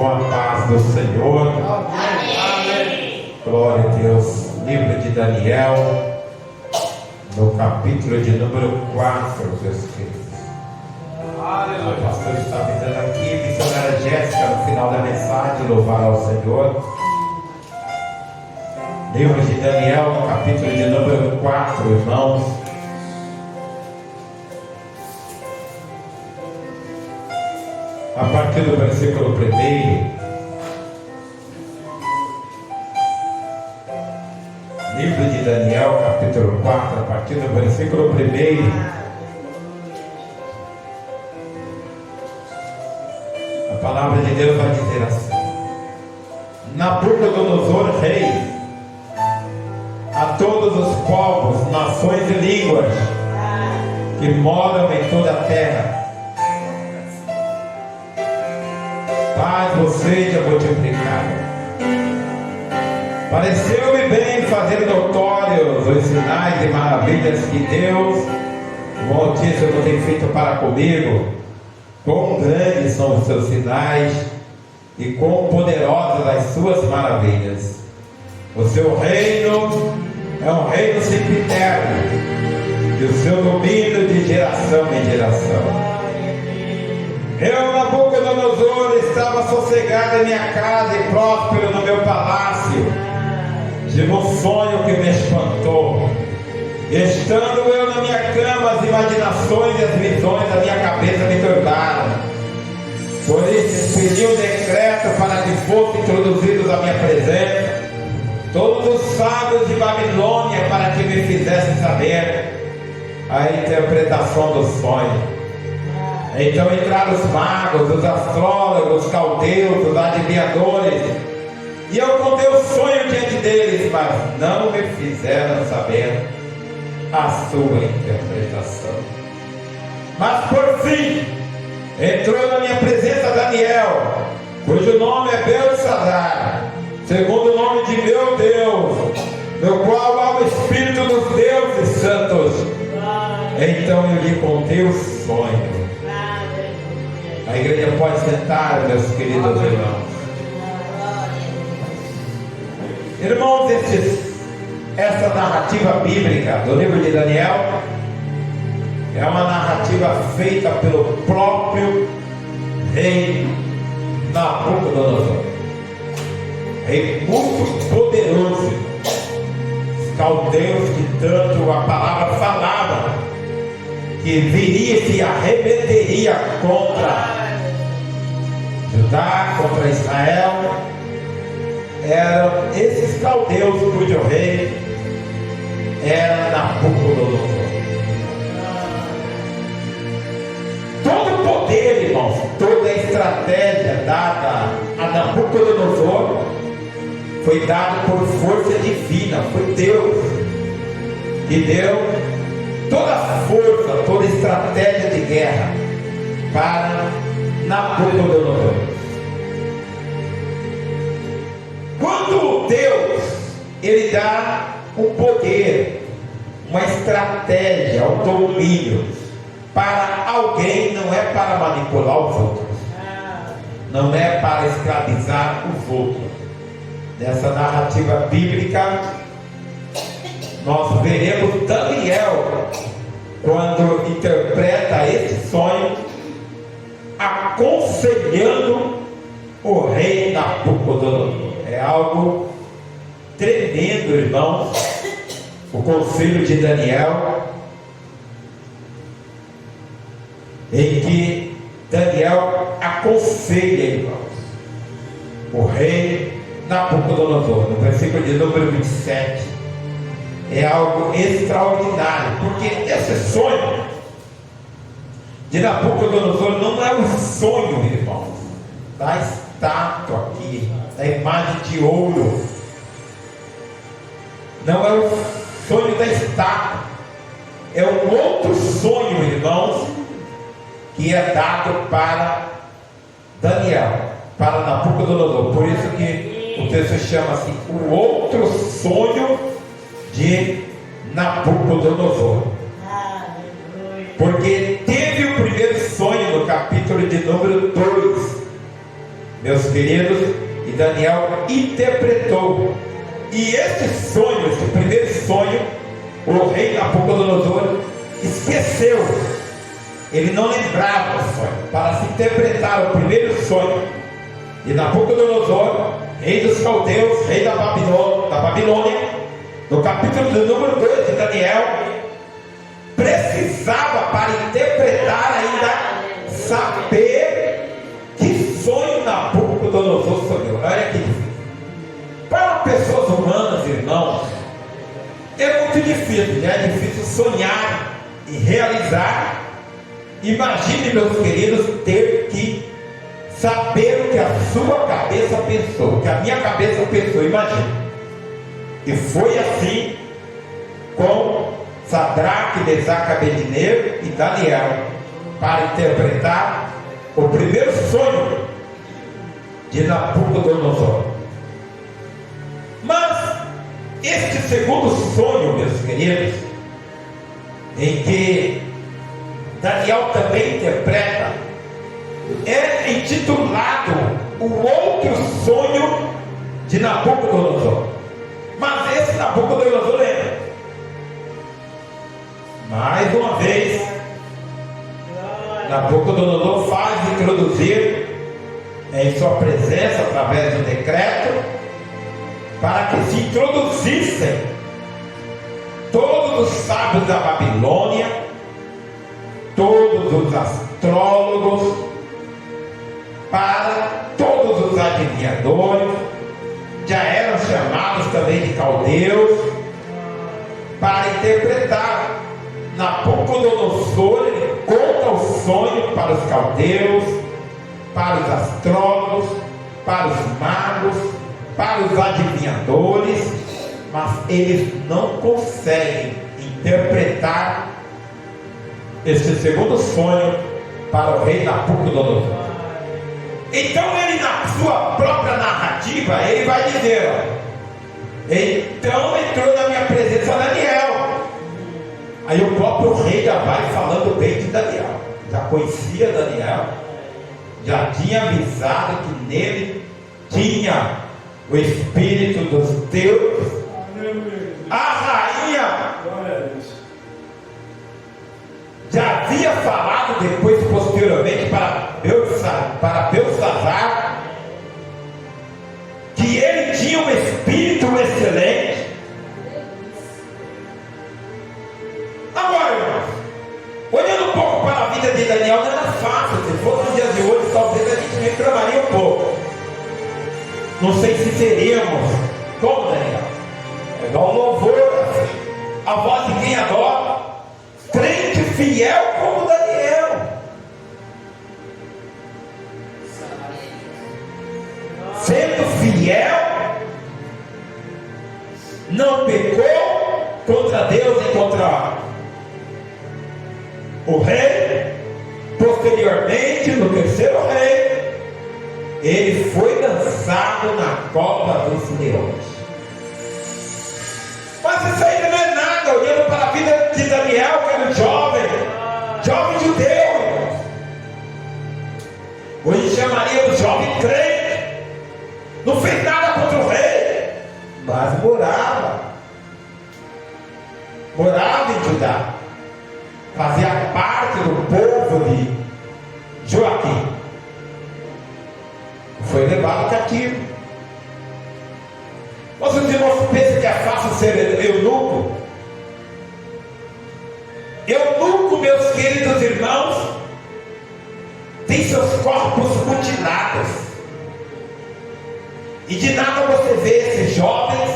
com a paz do Senhor. Amém. Glória a Deus. Livro de Daniel, no capítulo de número 4, meus queridos. O pastor está avisando aqui, missionária Jéssica, no final da mensagem, louvar ao Senhor. Livro de Daniel, no capítulo de número 4, irmãos. A partir do versículo 1. Livro de Daniel, capítulo 4, a partir do versículo 1. A palavra de Deus vai dizer assim: Nabucodonosor, rei, a todos os povos, nações e línguas que moram em toda a terra, paz vos seja multiplicada. Pareceu-me bem fazer notórios os sinais e maravilhas que Deus, o Altíssimo, tem feito para comigo. Quão grandes são os seus sinais e quão poderosas as suas maravilhas. O seu reino é um reino sempiterno, e o seu domínio de geração em geração. Eu, Nabucodonosor, estava sossegado em minha casa e próspero no meu palácio. Tive um sonho que me espantou. Estando eu na minha cama, as imaginações e as visões da minha cabeça me turbaram. Por isso expedi um decreto para que fossem introduzidos à minha presença todos os sábios de Babilônia, para que me fizessem saber a interpretação do sonho. Então entraram os magos, os astrólogos, os caldeus, os adivinhadores, e eu contei o sonho diante deles, mas não me fizeram saber a sua interpretação. Mas por fim entrou na minha presença Daniel, cujo nome é Beltesazar, segundo o nome de meu Deus, no qual há o Espírito dos deuses santos. Então eu lhe contei o sonho. A igreja pode sentar, meus queridos irmãos. Irmãos, essa narrativa bíblica do livro de Daniel é uma narrativa feita pelo próprio rei Nabucodonosor. Rei muito poderoso. Os caldeus que tanto a palavra falava, que viria e se arremeteria contra Judá, contra Israel, eram esses caldeus cujo rei era Nabucodonosor. Todo o poder, irmãos, toda a estratégia dada a Nabucodonosor foi dado por força divina. Foi Deus que deu toda a força, toda a estratégia de guerra para Nabucodonosor. Quando Deus, Ele dá um poder, uma estratégia, um domínio para alguém, não é para manipular os outros, não é para escravizar os outros. Nessa narrativa bíblica, nós veremos Daniel, quando interpreta esse sonho, aconselhando o rei Nabucodonosor. É algo tremendo, irmãos, o conselho de Daniel, em que Daniel aconselha, irmãos, o rei Nabucodonosor. No versículo de número 27, é algo extraordinário, porque esse sonho de Nabucodonosor não é um sonho, irmãos, da estátua aqui, da imagem de ouro. Não é o sonho da estátua, é um outro sonho, irmãos, que é dado para Daniel, para Nabucodonosor. Por isso que o texto chama assim, o outro sonho de Nabucodonosor. Porque teve o primeiro sonho no capítulo de número 2, meus queridos, e Daniel interpretou. E esse sonho, esse primeiro sonho, o rei Nabucodonosor esqueceu. Ele não lembrava o sonho. Para se interpretar o primeiro sonho de Nabucodonosor, rei dos caldeus, rei da Babilônia, no capítulo do número 2 de Daniel, precisava, para interpretar ainda, saber que sonho Nabucodonosor sonhou. Olha aqui. Para pessoas humanas, irmãos, é muito difícil, né? É difícil sonhar e realizar. Imagine, meus queridos, ter que saber o que a sua cabeça pensou, o que a minha cabeça pensou. Imagine. E foi assim com Sadraque, Mesaque, Abednego e Daniel, para interpretar o primeiro sonho de Nabucodonosor. Mas este segundo sonho, meus queridos, em que Daniel também interpreta, é intitulado O Outro Sonho de Nabucodonosor. Mas esse Nabucodonosor lembra. Mais uma vez, Nabucodonosor faz introduzir em sua presença, através do decreto, para que se introduzissem todos os sábios da Babilônia, todos os astrólogos, para todos os adivinhadores, já eram chamados também de caldeus, para interpretar. Nabucodonosor, ele conta o sonho para os caldeus, para os astrólogos, para os magos, para os adivinhadores, mas eles não conseguem interpretar esse segundo sonho para o rei Nabucodonosor. Então ele, na sua própria narrativa, ele vai dizer, ó, então entrou na minha presença Daniel. Aí o próprio rei já vai falando bem de Daniel, já conhecia Daniel, já tinha avisado que nele tinha o espírito dos deuses. A rainha já havia falado depois, posteriormente, para Belsazar, que ele tinha um espírito excelente. Agora, irmãos, olhando um pouco para a vida de Daniel, não era fácil. Se fosse nos dias de hoje, talvez a gente reclamaria um pouco. Não sei se seríamos como Daniel. É igual louvor, assim, a voz de quem adora, crente fiel como Daniel. Sendo fiel, não pecou contra Deus e contra o rei. Posteriormente, no terceiro rei, ele foi lançado na cova dos leões. Mas isso ainda não é nada, olhando para a vida de Daniel, que era um jovem judeu, irmãos. Hoje chamaríamos jovem crente. Não fez nada contra o rei, mas morava em Judá, fazia parte do povo de Joaquim. Foi levado cativo. Mas os irmãos pensam que é fácil ser eunuco? Eunuco, meus queridos irmãos, tem seus corpos mutilados. E de nada você vê esses jovens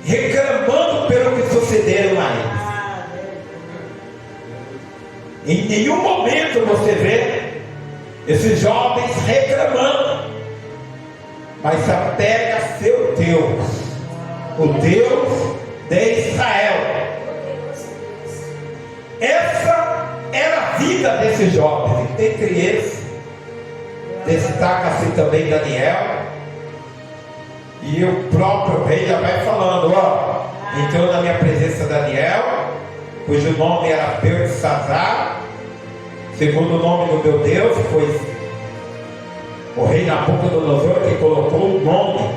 reclamando pelo que sucederam a eles. Em nenhum momento você vê esses jovens reclamando, mas se apega a seu Deus, o Deus de Israel. Essa era a vida desses jovens. Entre eles destaca-se também Daniel. E o próprio rei já vai falando, ó, entrou na minha presença Daniel, cujo nome era Belsazar, segundo o nome do meu Deus, foi O rei Nabucodonosor, que colocou o nome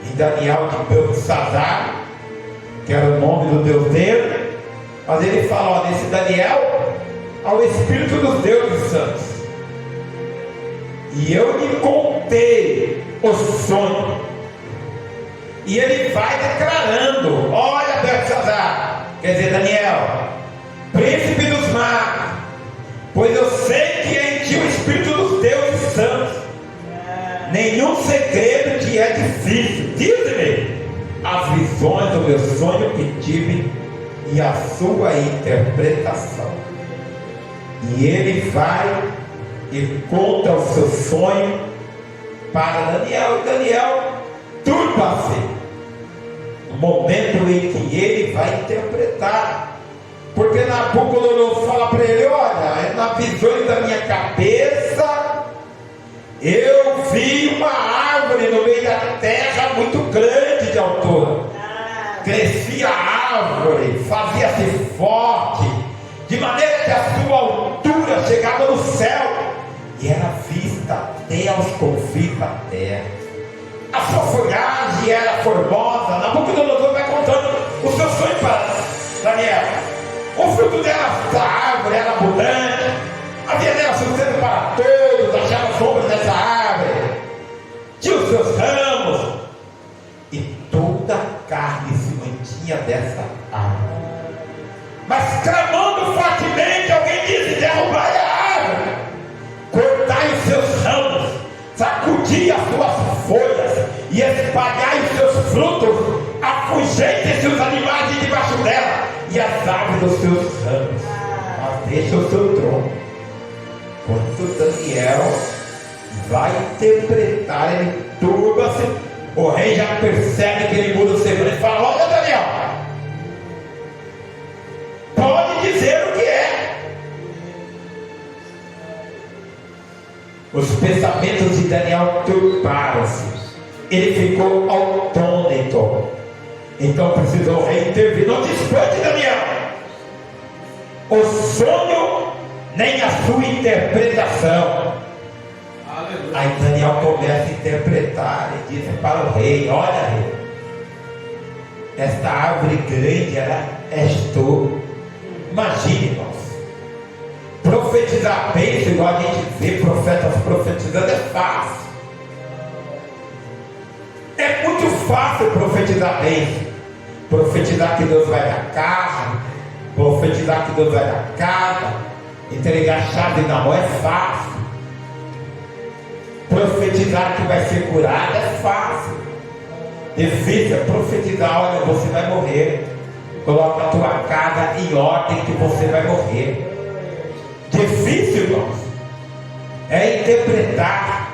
em Daniel de Beltesazar, que era o nome do Deus dele, mas ele fala, ó, nesse Daniel, ao Espírito dos deuses santos, e eu lhe contei o sonho, e ele vai declarando, olha Beltesazar, quer dizer Daniel, príncipe dos magos, pois eu sei que é em ti o Espírito dos deuses santos, nenhum segredo te é difícil, diz-me as visões do meu sonho que tive e a sua interpretação. E ele vai e conta o seu sonho para Daniel, e Daniel turba-se no momento em que ele vai interpretar, porque Nabucodonosor fala para ele, olha, na visão da minha cabeça eu vi uma árvore no meio da terra muito grande de altura, crescia a árvore, fazia-se forte, de maneira que a sua altura chegava no céu, e era vista até aos confins da terra. A sua folhagem era formosa. Nabucodonosor vai contando o seu sonho para Daniel. O fruto dessa árvore era abundante, havia nela sustento para todos, achava sombra dessa árvore, tinha os seus ramos, e toda a carne se mantinha dessa árvore. Mas clamando fortemente, alguém disse, derrubai a árvore, cortai os seus ramos, sacudi as suas folhas e espalhai os seus frutos, afugentem-se os animais de debaixo dela e as aves dos seus ramos, mas deixa o seu trono. Quando Daniel vai interpretar, ele turba-se, o rei já percebe que ele muda o semblante e fala, olha Daniel, pode dizer o que é. Os pensamentos de Daniel turbaram-se, ele ficou atônito, então precisou o rei intervir. Não despante Daniel o sonho nem a sua interpretação. Aleluia. Aí Daniel começa a interpretar e diz para o rei, olha rei, esta árvore grande és tu. Imagine, irmãos, profetizar bem, igual a gente vê profetas profetizando, é fácil. É muito fácil profetizar bem. Profetizar que Deus vai dar carro, profetizar que Deus vai dar casa, entregar a chave na mão é fácil. Profetizar que vai ser curado é fácil. Difícil é profetizar, olha, você vai morrer, coloca a tua casa em ordem que você vai morrer. Difícil, irmãos, é interpretar,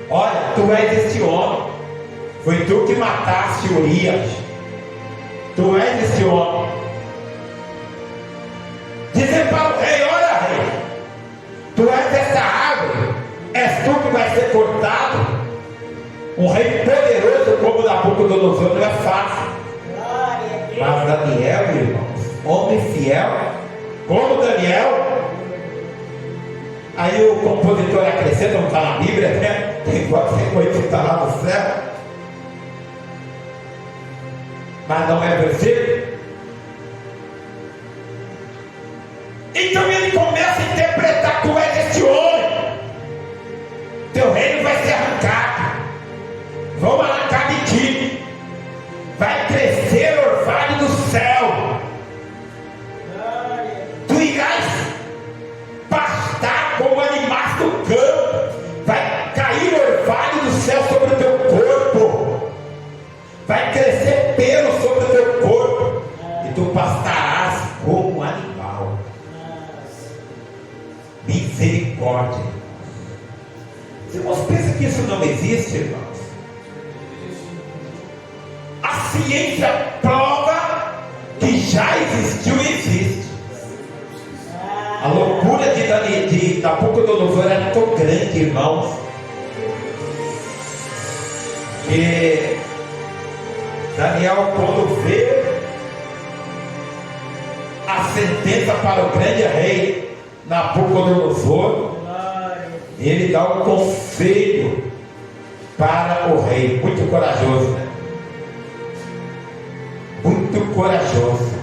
olha, tu és este homem, foi tu que mataste Urias, tu és este homem. Dizer para o rei, olha rei, tu és essa árvore, és tu que vai ser cortado. Um rei poderoso como Nabucodonosor não é fácil. Mas Daniel, irmãos, homem fiel como Daniel. Aí o compositor acrescenta, não está na Bíblia, né? Tem 450 que está lá no céu, mas não é versículo. Então ele começa a interpretar, tu és este homem, teu reino vai ser arrancado, vão arrancar de ti, vai crescer orvalho do céu, tu irás pastar como animais do campo, vai cair orvalho do céu sobre o teu corpo, vai crescer pelo sobre o teu corpo, e tu pastarás como animal. Misericórdia. Os irmãos pensam que isso não existe, irmãos? A ciência prova que já existiu e existe. A loucura de Nabucodonosor era tão grande, irmãos, que Daniel, quando vê a sentença para o grande rei Nabucodonosor, ele dá um conselho para o rei, muito corajoso, né? Muito corajoso.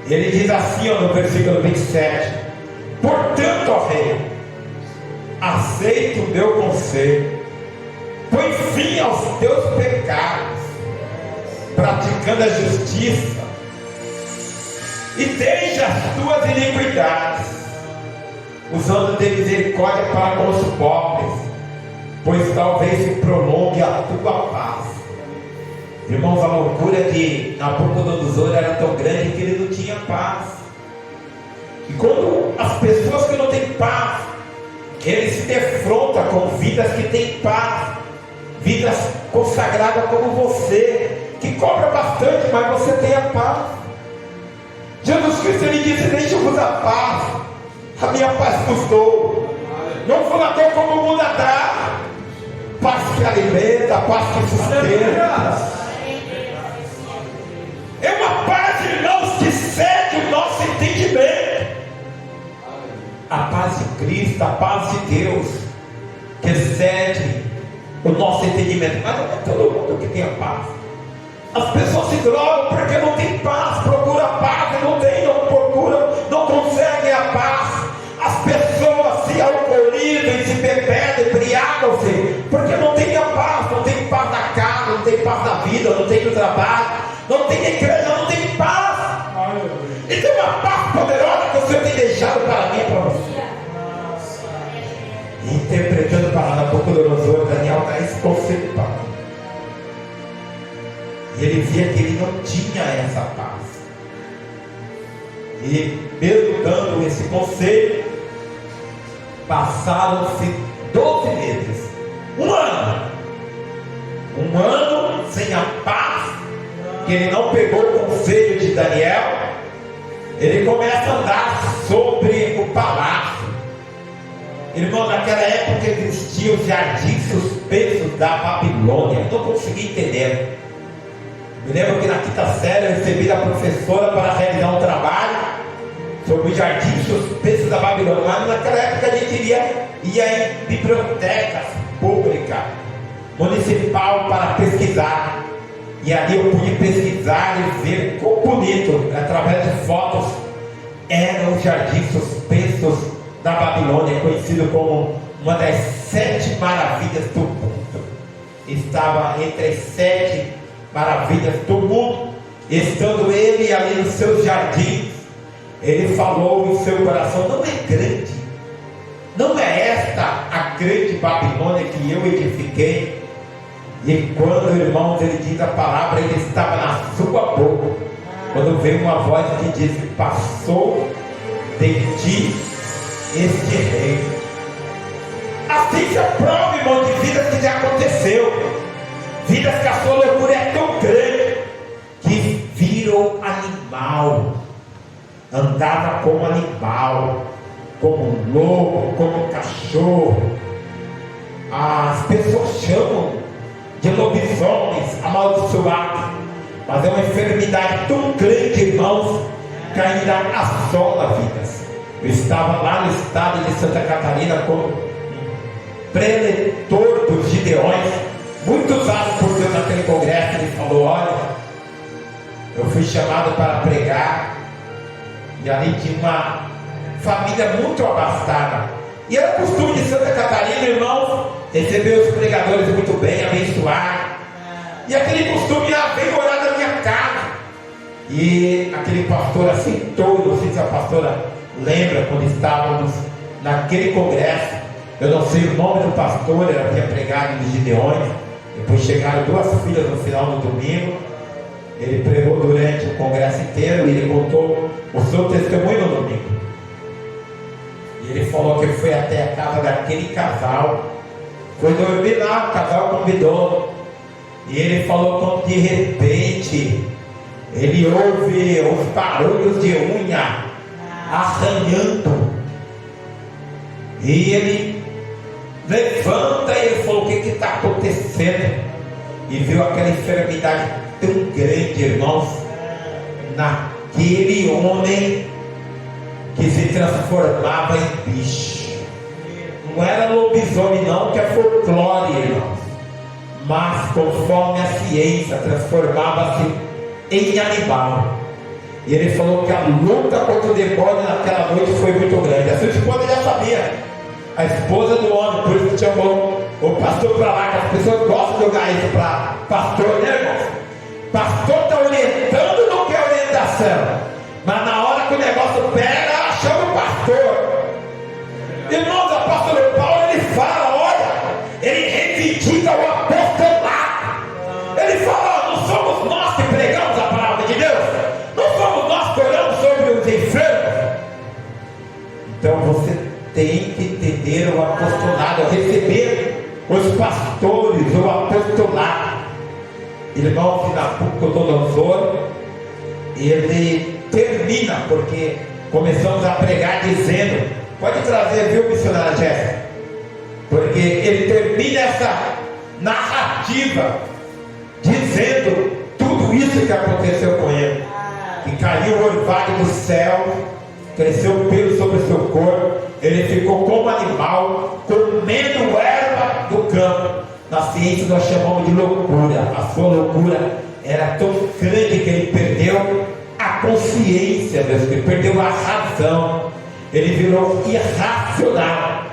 Ele diz assim, ó, no versículo 27: portanto, ó rei, aceita o meu conselho, põe fim aos teus pecados, praticando a justiça, e deixa as tuas iniquidades, usando de misericórdia para com os pobres, pois talvez se prolongue a tua paz. Irmãos, a loucura de Nabucodonosor era tão grande que ele não tinha paz. E quando as pessoas que não têm paz, ele se defronta com vidas que têm paz, vidas consagradas como você, que cobra bastante, mas você tem a paz. Jesus Cristo, ele disse: deixa-vos a paz, a minha paz vos dou. Não vos la dou como o mundo a dá. Paz que alimenta, paz que sustenta. É uma paz, irmãos, que cede o nosso entendimento. A paz de Cristo, a paz de Deus, que excede o nosso entendimento. Mas não é todo mundo que tem a paz. As pessoas se drogam porque não tem paz, procuram paz e não tem, não procuram, não conseguem a paz. As pessoas se alcoolizam e se bebedam, embriagam-se, porque não tem a paz, não tem paz na casa, não tem paz na vida, não tem no trabalho, não tem na igreja, não tem paz. E tem uma paz poderosa que o Senhor tem deixado para mim e para você. Interpretando a palavra Nabucodonosor, Daniel dá esse conselho para mim. E ele via que ele não tinha essa paz. E mesmo dando esse conselho, passaram-se 12 meses, um ano sem a paz, que ele não pegou o conselho de Daniel. Ele começa a andar sobre o palácio. Irmão, naquela época existiam os jardins suspensos da Babilônia. Eu não consegui entender. Me lembro que na quinta série eu recebi da professora para realizar um trabalho sobre os jardins suspensos da Babilônia. Mas naquela época a gente ia em bibliotecas públicas, municipal, para pesquisar. E ali eu pude pesquisar e ver quão bonito, através de fotos, eram os jardins suspensos da Babilônia, conhecido como uma das 7 maravilhas do mundo. Estava entre as 7 maravilhas do mundo. Estando ele ali nos seus jardins, ele falou em seu coração: não é grande, não é esta a grande Babilônia que eu edifiquei? E quando, irmãos, ele diz a palavra, ele estava na sua boca, quando veio uma voz que diz: passou de ti este reino. Assim se aprova, irmão, de vidas que já aconteceu, vidas que a sua loucura é tão grande que viram animal, andava como animal, como lobo, como cachorro. As pessoas chamam de lobisomens amaldiçoados, mas é uma enfermidade tão grande, irmãos, que ainda assola vidas. Eu estava lá no estado de Santa Catarina como preletor dos Gideões, muito usado por Deus naquele congresso. Ele falou: olha, eu fui chamado para pregar, e ali tinha uma família muito abastada, e era costume de Santa Catarina, irmãos, receber os pregadores muito bem, abençoar. E aquele costume veio orar na minha casa. E aquele pastor aceitou. Não sei se a pastora lembra quando estávamos naquele congresso. Eu não sei o nome do pastor, ele havia pregado nos Gideões. Depois chegaram 2 filhas no final do domingo. Ele pregou durante o congresso inteiro e ele contou o seu testemunho no domingo. E ele falou que foi até a casa daquele casal. Foi dormir lá, o casal convidou. E ele falou como de repente ele ouve os barulhos de unha arranhando. E ele levanta e ele falou: o que está acontecendo? E viu aquela enfermidade tão grande, irmãos, naquele homem que se transformava em bicho. não era lobisomem não, que é folclore, irmãos. Mas conforme a ciência transformava-se em animal. E ele falou que a luta contra o demônio naquela noite foi muito grande. A sua esposa já sabia. A esposa do homem, por isso que chamou o pastor para lá, que as pessoas gostam de jogar isso para pastor, né, irmãos? Pastor está orientando, não quer orientação. Mas na hora que o negócio pega, ela chama o pastor. Irmãos, o apóstolo Paulo, ele fala, olha, ele reivindica o apostolado. Ele fala, não somos nós que pregamos a palavra de Deus, não somos nós que oramos sobre os enfermos. Então você tem que entender o apostolado, receber os pastores, o apostolado. Irmãos, Nabucodonosor, ele termina, porque começamos a pregar dizendo, pode trazer, viu, missionária Jéssica? Porque ele termina essa narrativa dizendo tudo isso que aconteceu com ele, que caiu o orvalho do céu, cresceu o pelo sobre o seu corpo, ele ficou como animal, comendo erva do campo. Na ciência nós chamamos de loucura. A sua loucura era tão grande que ele perdeu a consciência, Deus, ele perdeu a razão, ele virou irracional.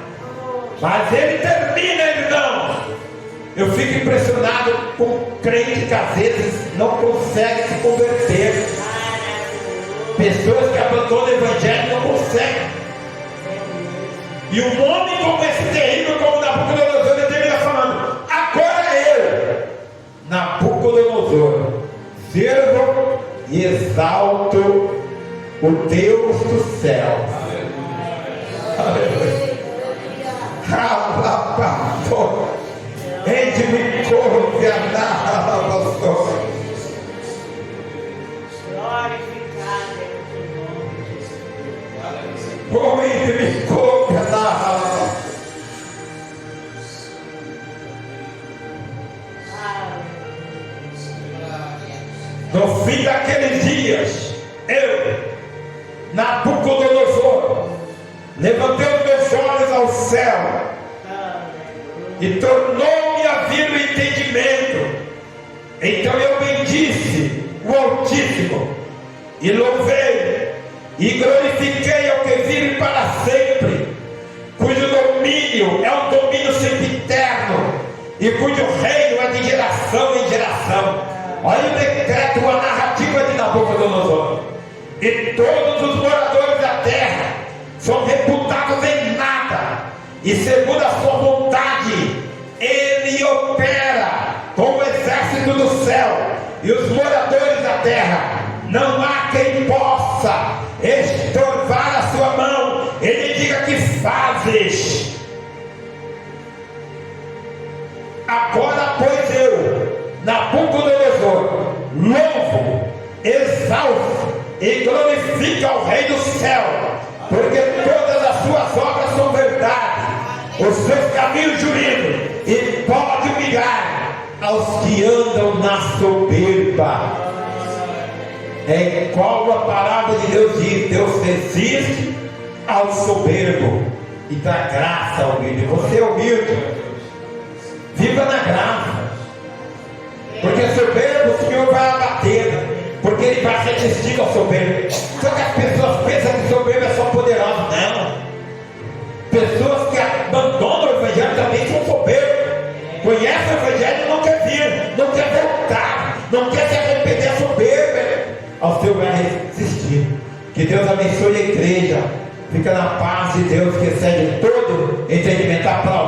Mas ele termina, irmãos. Eu fico impressionado com crente que às vezes não consegue se converter. Pessoas que abandonam o evangelho não conseguem. E um homem como esse terrível, como Nabucodonosor, ele termina falando, agora eu, Nabucodonosor, servo e exalto o Deus do céu. Aleluia. No fim daqueles dias, eu, Nabucodonosor, levantei os meus olhos ao céu e tornou-me a vir o entendimento. Então eu bendisse o Altíssimo e louvei e glorifiquei ao que vive para sempre, cujo domínio é um domínio sempiterno e cujo reino é de geração em geração. Olha o decreto, a narrativa de Nabucodonosor. E todos os moradores da terra são reputados em nada, e segundo a sua vontade ele opera com o exército do céu e os moradores da terra. Não há quem possa estorvar a sua mão. Ele diga que fazes. Agora, pois eu, Nabucodonosor, louvo, exalto e glorifico ao Rei do céu, porque todas as suas obras são verdade, os seus caminhos jurídicos, e pode humilhar aos que andam na soberba. É igual a palavra de Deus diz: Deus resiste ao soberbo e dá graça ao humilde. Você é humilde, viva na graça, porque soberbo o Senhor vai abater, porque ele vai resistir ao soberbo. Só que as pessoas pensam que soberbo é só poderoso. Não, pessoas que abandonam o evangelho também são soberbos, conhecem o evangelho e não quer vir, não quer voltar, não quer se arrepender. É soberbo, ao Senhor vai resistir. Que Deus abençoe a igreja. Fica na paz de Deus, que excede todo entendimento. Aplausos.